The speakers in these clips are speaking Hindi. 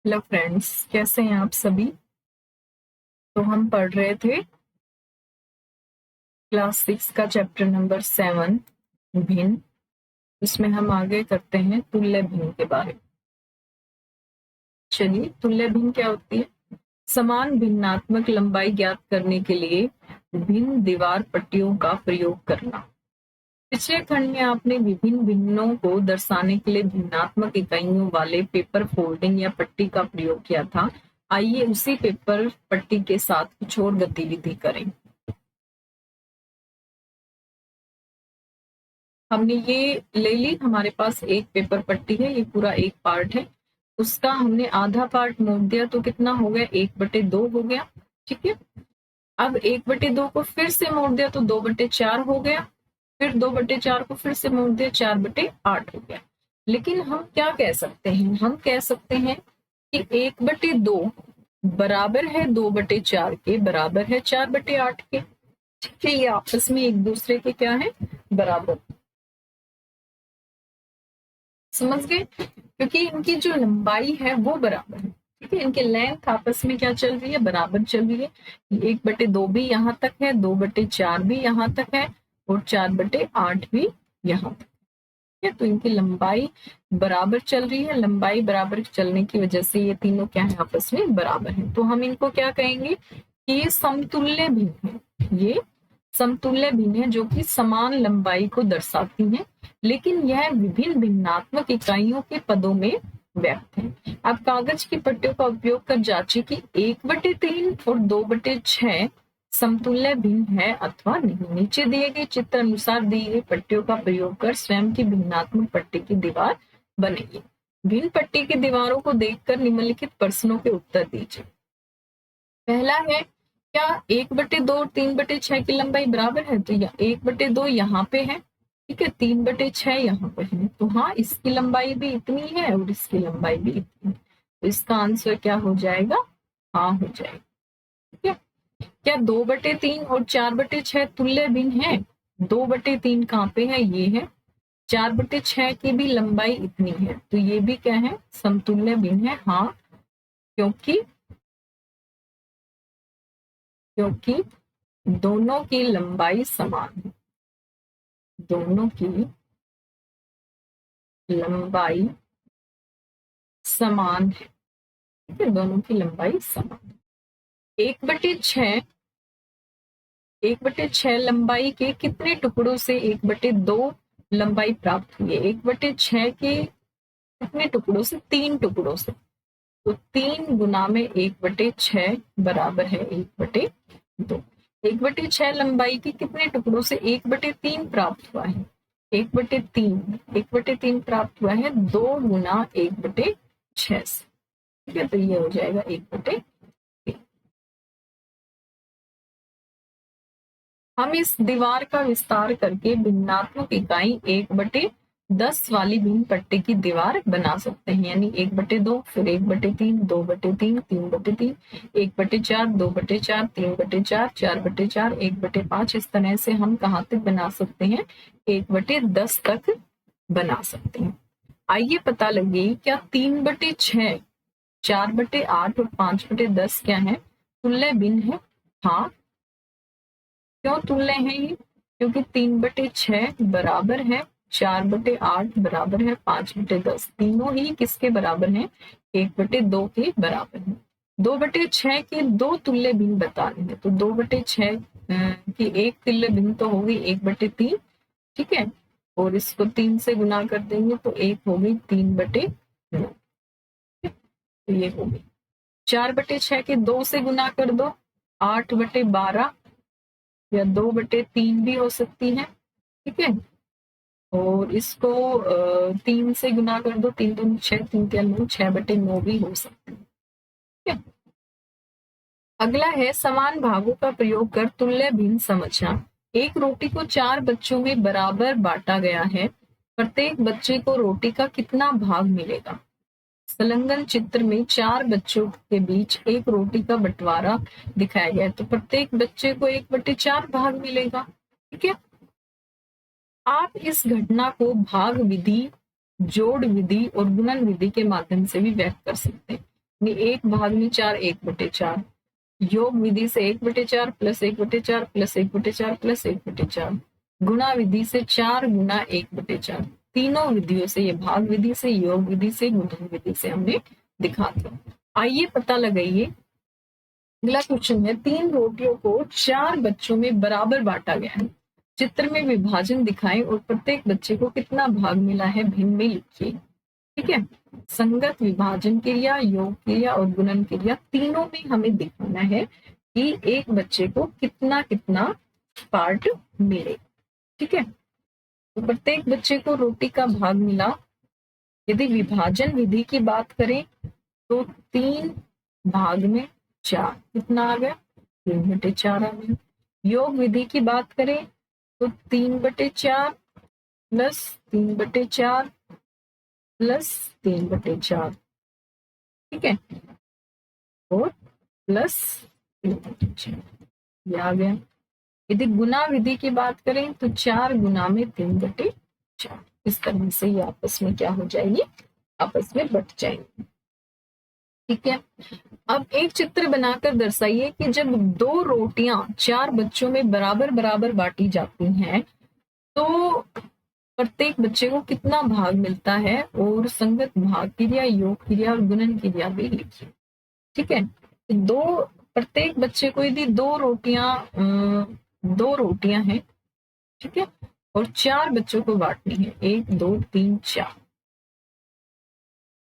हेलो फ्रेंड्स, कैसे हैं आप सभी। तो हम पढ़ रहे थे क्लास 6 का चैप्टर नंबर 7 भिन्न। इसमें हम आगे करते हैं तुल्य भिन्न के बारे में। चलिए, तुल्य भिन्न क्या होती है। समान भिन्नात्मक लंबाई ज्ञात करने के लिए भिन्न दीवार पट्टियों का प्रयोग करना। पिछले खंड में आपने विभिन्न भिन्नों को दर्शाने के लिए भिन्नात्मक इकाइयों वाले पेपर फोल्डिंग या पट्टी का प्रयोग किया था। आइए उसी पेपर पट्टी के साथ कुछ और गतिविधि करें। हमने ये ले ली, हमारे पास एक पेपर पट्टी है, ये पूरा एक पार्ट है। उसका हमने आधा पार्ट मोड़ दिया तो कितना हो गया, 1/2 हो गया। ठीक है, अब 1/2 को फिर से मोड़ दिया तो 2/4 हो गया। फिर 2/4 को फिर से मोड़ दिया, 4/8 हो गया। लेकिन हम क्या कह सकते हैं, हम कह सकते हैं कि 1/2 बराबर है 2/4 के, बराबर है 4/8 के। ठीक है, ये आपस में एक दूसरे के क्या है, बराबर। समझ गए, क्योंकि इनकी जो लंबाई है वो बराबर है। ठीक है, इनके लेंथ आपस में क्या चल रही है, बराबर चल रही है। 1/2 भी यहाँ तक है, 2/4 भी यहाँ तक है और 4/8 भी यहाँ तक है। तो इनकी लंबाई बराबर चल रही है। लंबाई बराबर चलने की वजह से ये तीनों क्या है, आपस में बराबर है। तो हम इनको क्या कहेंगे कि ये समतुल्य भिन्न है। ये समतुल्य भिन्न है जो कि समान लंबाई को दर्शाती हैं, लेकिन यह विभिन्न भिन्नात्मक इकाइयों के पदों में व्यक्त है। अब कागज की पट्टियों का उपयोग कर जांचें कि 1/3 और 2/6 समतुल्य भिन्न है अथवा नहीं। नीचे दिए गए चित्र अनुसार दी गई पट्टियों का प्रयोग कर स्वयं की भिन्नात्मक पट्टी की दीवार बनाइए। भिन्न पट्टी की दीवारों को देखकर निम्नलिखित प्रश्नों के उत्तर दीजिए। पहला है, क्या 1/2 और 3/6 की लंबाई बराबर है। तो 1/2 यहाँ पे है, ठीक है, 3/6 यहाँ पे है। तो हाँ, इसकी लंबाई भी इतनी है और इसकी लंबाई भी इतनी है। तो इसका आंसर क्या हो जाएगा, हाँ हो जाएगा। ठीक है, क्या 2/3 और 4/6 तुल्य भिन्न है। 2/3 कहाँ पे है, ये है। 4/6 की भी लंबाई इतनी है, तो ये भी क्या है, समतुल्य भिन्न है। हाँ, क्योंकि दोनों की लंबाई समान है। दोनों की लंबाई समान है। ठीक है, दोनों की लंबाई समान है। 1/6 लंबाई के कितने टुकड़ों से 1/2 लंबाई प्राप्त हुई है। 1/6 के कितने टुकड़ों से, 3 टुकड़ों से। तो 3 गुना में 1/6 बराबर है 1/2। 1/6 लंबाई के कितने टुकड़ों से 1/3 प्राप्त हुआ है। 1/3 प्राप्त हुआ है 2 गुना 1/6 से। ठीक है, तो ये हो जाएगा 1/3। हम इस दीवार का विस्तार करके भिन्नात्मक इकाई 1/10 वाली भिन्न पट्टी की दीवार बना सकते हैं। यानी 1/2, फिर 1/3, 2/3, 3/3, 1/4, 2/4, 3/4, 4/4, 1/5। इस तरह से हम कहाँ तक बना सकते हैं, 1/10 तक बना सकते हैं। आइए पता लगे क्या 3/6, 4/8 और 5/10 क्या है, तुल्य भिन्न है। हाँ, क्यों तुल्य है ये, क्योंकि 3/6 बराबर है 4/8 बराबर है 5/10। तीनों ही किसके बराबर हैं, 1/2 के बराबर है। 2/6 के 2 तुल्य भिन्न बताने हैं, तो 2/6 की एक तुल्य भिन्न तो होगी 1/3। ठीक है, और इसको 3 से गुना कर देंगे तो एक होगी 3/9। तो ये होगी 4/6 के 2 से गुना कर दो, 8/12 या 2/3 भी हो सकती है। ठीक है, और इसको 3 से गुना कर दो, 3 दूनी 6, 3 के 9, 6/9 भी हो सकती है। ठीक है, अगला है समान भागों का प्रयोग कर तुल्य भिन्न समझना। एक रोटी को 4 बच्चों में बराबर बांटा गया है, प्रत्येक बच्चे को रोटी का कितना भाग मिलेगा। संलग्न चित्र में 4 बच्चों के बीच एक रोटी का बंटवारा दिखाया गया है, तो प्रत्येक बच्चे को 1/4 भाग मिलेगा। ठीक है, आप इस घटना को भाग विधि, जोड़ विधि और गुणन विधि के माध्यम से भी व्यक्त कर सकते हैं। एक भाग में 4 1/4, योग विधि से 1/4 प्लस 1/4 प्लस 1/4 प्लस 1/4, गुणा विधि से 4 गुना 1/4। तीनों विधियों से, ये भाग विधि से, योग विधि से, गुणन विधि से हमने दिखा दिया। आइए पता लगाइए। अगला क्वेश्चन है, 3 रोटियों को 4 बच्चों में बराबर बांटा गया है। चित्र में विभाजन दिखाएं और प्रत्येक बच्चे को कितना भाग मिला है भिन्न में लिखिए। ठीक है, संगत, विभाजन क्रिया, योग क्रिया और गुणन क्रिया, तीनों में हमें दिखाना है कि एक बच्चे को कितना कितना पार्ट मिले। ठीक है, तो प्रत्येक बच्चे को रोटी का भाग मिला। यदि विभाजन विधि की बात करें तो 3 भाग में 4, कितना आ गया? 3/4 आ गया। योग विधि की बात करें तो 3/4 प्लस 3/4 प्लस 3/4, ठीक है, और प्लस 3/4, ये आ गया। यदि गुना विधि की बात करें तो 4 गुना में 3/4, इस तरह से ये आपस में क्या हो जाएगी? आपस में बट जाएंगे। ठीक है, अब एक चित्र बनाकर दर्शाइए कि जब 2 रोटियां 4 बच्चों में बराबर बराबर बांटी जाती हैं तो प्रत्येक बच्चे को कितना भाग मिलता है, और संगत भाग क्रिया, योग क्रिया और गुणन क्रिया भी लिखिए। ठीक है, प्रत्येक बच्चे को यदि 2 रोटियां हैं, ठीक है, और 4 बच्चों को बांटनी है, 1 2 3 4,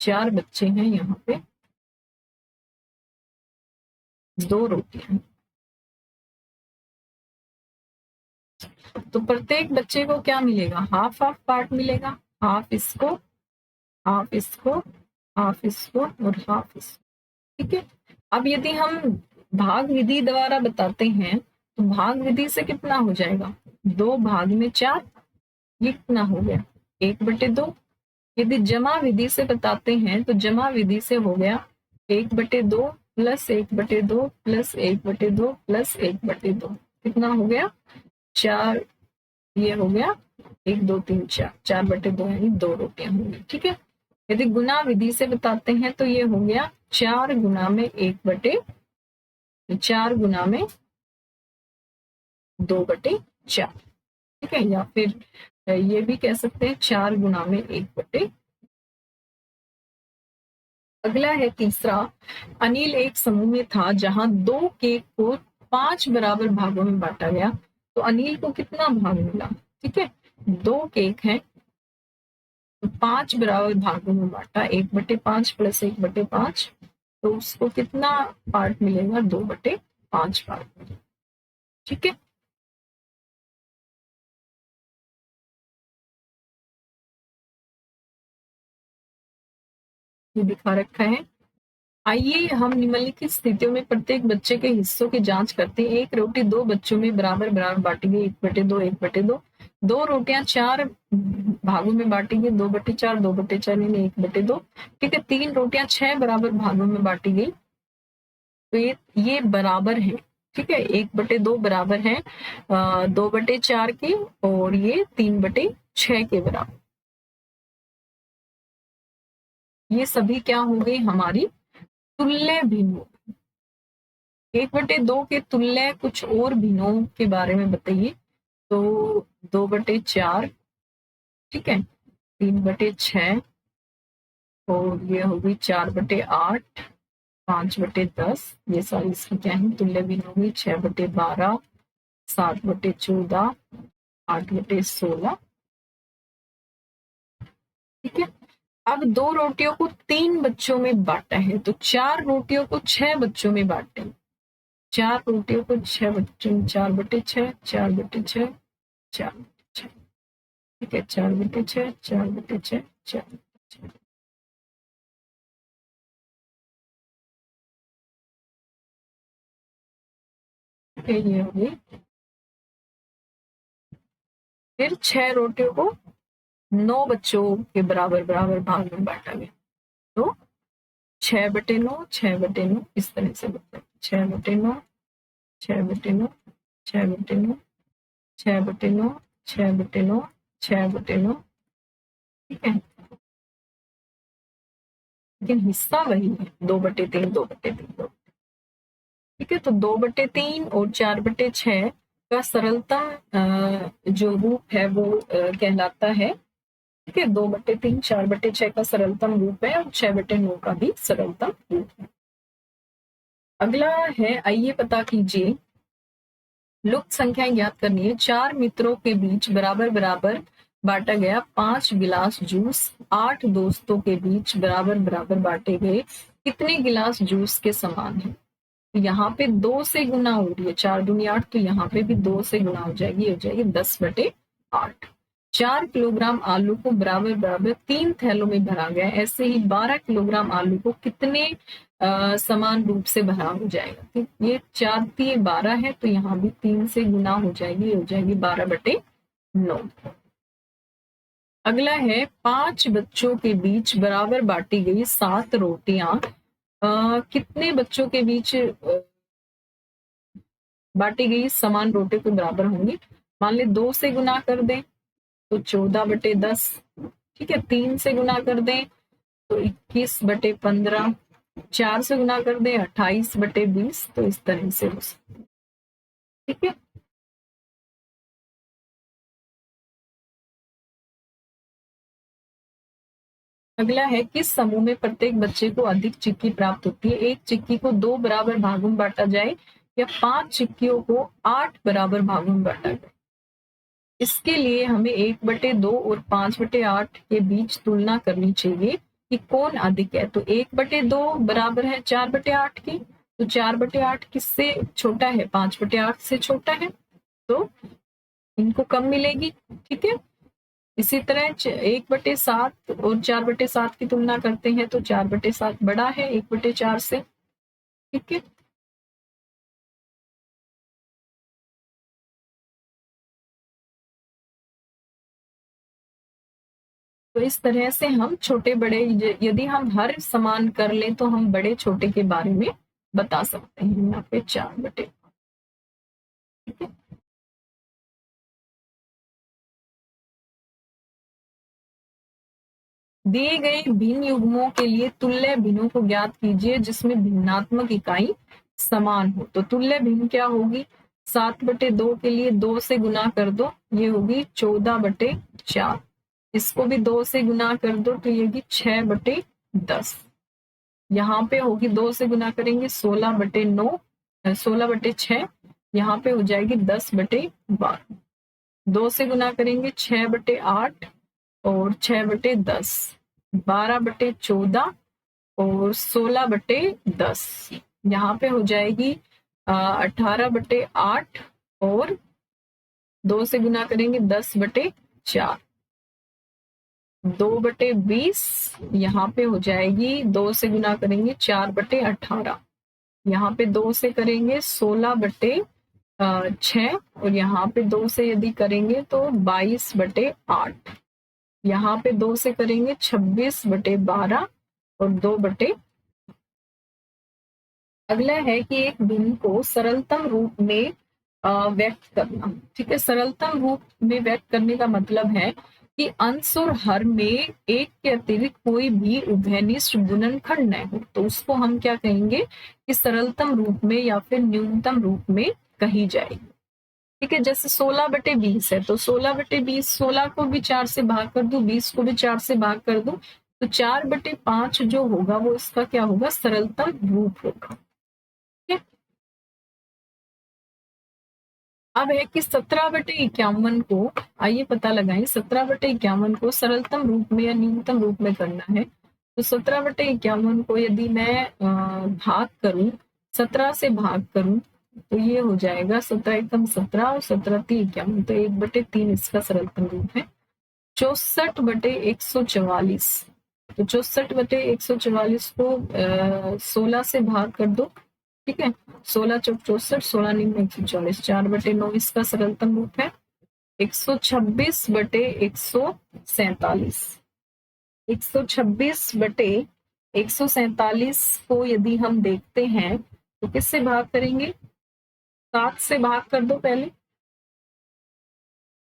4 बच्चे हैं, यहाँ पे 2 रोटियां, तो प्रत्येक बच्चे को क्या मिलेगा? हाफ हाफ पार्ट मिलेगा, हाफ इसको, हाफ इसको, हाफ इसको और हाफ इसको। ठीक है, अब यदि हम भाग विधि द्वारा बताते हैं तो भाग विधि से कितना हो जाएगा? 2 भाग में 4, ये कितना हो गया? 1/2। यदि जमा विधि से बताते हैं तो जमा विधि से हो गया 1/2 प्लस 1/2 प्लस 1/2 प्लस 1/2, कितना हो गया? 4, ये हो गया 1 2 3 4, 4/2 यानी 2 रोटियां होंगी। ठीक है, यदि गुना विधि से बताते हैं तो ये हो गया 4 गुना में 4 गुना में 2/4। ठीक है, या फिर ये भी कह सकते हैं 4 गुना में 1/। अगला है तीसरा, अनिल एक समूह में था जहां 2 केक को 5 बराबर भागों में बांटा गया, तो अनिल को कितना भाग मिला? ठीक है, 2 केक हैं तो 5 बराबर भागों में बांटा, 1/5 प्लस 1/5, तो उसको कितना पार्ट मिलेगा? 2/5 पार्ट। ठीक है, ये दिखा रखा है। आइए हम निम्नलिखित स्थितियों में प्रत्येक बच्चे के हिस्सों की जांच करते हैं। एक रोटी 2 बच्चों में बराबर बराबर बांटी गई, 1/2 1/2। 2 रोटियां 4 भागों में बांटी गई, 2/4 2/4 यानी 1/2। ठीक है, 3 रोटियां 6 बराबर भागों में बांटी गई, तो ये बराबर है। ठीक है, 1/2 बराबर है 2/4 के, और ये 3/6 के बराबर। ये सभी क्या हो गई? हमारी तुल्य भिन्नों। 1/2 के तुल्य कुछ और भिन्नों के बारे में बताइए। तो 2/4, ठीक है, 3/6, और ये होगी 4/8, 5/10, ये सारी इसकी क्या है? तुल्य भिन्न होगी। 6/12, 7/14, 8/16। ठीक है, अब 2 रोटियों को 3 बच्चों में बांटा है, तो 4 रोटियों को 6 बच्चों में बांटे। 4 रोटियों को 6 बच्चों, 4/6, 4/6, 4/6। ठीक है, 4/6, 4/6, 4/6। ये हो गई। फिर 6 रोटियों को 9 बच्चों के बराबर बराबर भाग में बांटा गया, तो 6/9, 6/9, इस तरह से बनता है। 6/9, 6/9, 6/9, 6/9, 6/9, 6/9। ठीक है, लेकिन हिस्सा वही है, 2/3, 2/3। ठीक है, तो 2/3 और 4/6 का सरलतम जो रूप है वो कहलाता है। ठीक है, 2/3 4/6 का सरलतम रूप है और 6/9 का भी सरलतम रूप है। अगला है, आइए पता कीजिए, लुप्त संख्याएं ज्ञात करनी है। 4 मित्रों के बीच बराबर बराबर बांटा गया 5 गिलास जूस 8 दोस्तों के बीच बराबर बराबर बांटे गए कितने गिलास जूस के समान है। यहाँ पे 2 से गुना हो रही है, 4 दूनी 8, तो यहाँ पे भी 2 से गुना हो जाएगी, हो जाएगी 10/8। 4 किलोग्राम आलू को बराबर बराबर 3 थैलों में भरा गया, ऐसे ही 12 किलोग्राम आलू को कितने समान रूप से भरा हो जाएगा। तो ये 4×3=12 है, तो यहाँ भी 3 से गुना हो जाएगी, हो जाएगी 12/9। अगला है, 5 बच्चों के बीच बराबर बांटी गई 7 रोटियां कितने बच्चों के बीच बांटी गई समान रोटी के बराबर होंगी। मान ले 2 से गुना कर दें तो 14/10। ठीक है, 3 से गुना कर दें तो 21/15, 4 से गुना कर दें 28/20, तो इस तरह से हो सकता है। ठीक है, अगला है, किस समूह में प्रत्येक बच्चे को अधिक चिक्की प्राप्त होती है। एक चिक्की को 2 बराबर भागों में बांटा जाए या 5 चिक्कियों को 8 बराबर भागों में बांटा जाए। इसके लिए हमें 1/2 और 5/8 के बीच तुलना करनी चाहिए कि कौन अधिक है। तो 1/2 बराबर है 4/8 की, तो 4/8 किससे छोटा है, 5/8 से छोटा है, तो इनको कम मिलेगी। ठीक है, इसी तरह 1/7 और 4/7 की तुलना करते हैं तो 4/7 बड़ा है 1/4 से। ठीक है, तो इस तरह से हम छोटे बड़े, यदि हम हर समान कर लें तो हम बड़े छोटे के बारे में बता सकते हैं। यहाँ पे 4/, ठीक है। दिए गए भिन्न युग्मों के लिए तुल्य भिन्नों को ज्ञात कीजिए जिसमें भिन्नात्मक इकाई समान हो। तो तुल्य भिन्न क्या होगी, 7/2 के लिए 2 से गुना कर दो, ये होगी 14/4। इसको भी 2 से गुना कर दो तो ये होगी 6/10। यहाँ पे होगी 2 से गुना करेंगे 16/9, 16/6, यहाँ पे हो जाएगी 10/12। 2 से गुना करेंगे 6/8 और 6/10, 12/14 और 16/10। यहाँ पे हो जाएगी 18/8 और 2 से गुना करेंगे 10/4, 2/20, यहाँ पे हो जाएगी 2 से गुना करेंगे 4/18, यहाँ पे 2 से करेंगे 16/6 और यहाँ पे 2 से यदि करेंगे तो 22/8, यहाँ पे 2 से करेंगे 26/12 और 2/। अगला है कि एक भिन्न को सरलतम रूप में व्यक्त करना। ठीक है, सरलतम रूप में व्यक्त करने का मतलब है कि अंश और हर में एक के अतिरिक्त कोई भी उभयनिष्ठ गुणनखंड न हो, तो उसको हम क्या कहेंगे कि सरलतम रूप में या फिर न्यूनतम रूप में कही जाएगी। ठीक है, जैसे 16/20 है तो 16/20, 16 को भी 4 से भाग कर दू, 20 को भी 4 से भाग कर दू, तो 4/5 जो होगा वो इसका क्या होगा, सरलतम रूप होगा। अब है कि 17/51 को, आइए पता लगाएं, 17/51 को सरलतम रूप में या न्यूनतम रूप में करना है। तो 17/51 को यदि मैं भाग करूं, 17 से भाग करूं, तो ये हो जाएगा 17 एकम 17 और 17×3 51, तो 1/3 इसका सरलतम रूप है। 64/144, तो 64/144 को 16 से भाग कर दो। ठीक है, 16 चौक 64, 16 निम्न 144, 4/9 इसका सरलतम रूप है। 126/147, 126/147 को यदि हम देखते हैं तो किससे भाग करेंगे, 7 से भाग कर दो। पहले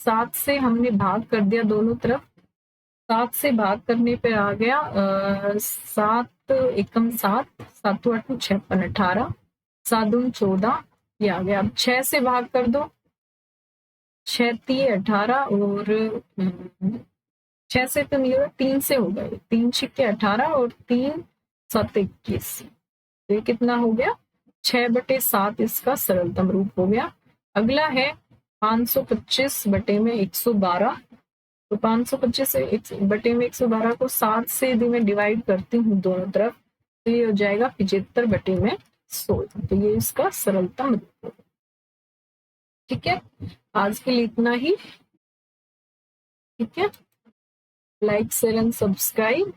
7 से हमने भाग कर दिया दोनों तरफ, 7 से भाग करने पे आ गया 7 एकम 7, 7 8 56 18, 7 दूनी 14, ये आ गया। अब 6 से भाग कर दो, 6 3 18 और 6 से तो नहीं होगा, 3 से होगा, 3 छिक्के 18 और 3 7 21, तो ये कितना हो गया 6/7 इसका सरलतम रूप हो गया। अगला है 525 बटे में 112, तो 525 बटे में 112 को 7 से यदि मैं डिवाइड करती हूँ दोनों तरफ, तो ये हो जाएगा 75 बटे में 16, तो ये इसका सरलतम रूप होगा। ठीक है, आज के लिए इतना ही। ठीक है, लाइक शेयर एंड सब्सक्राइब।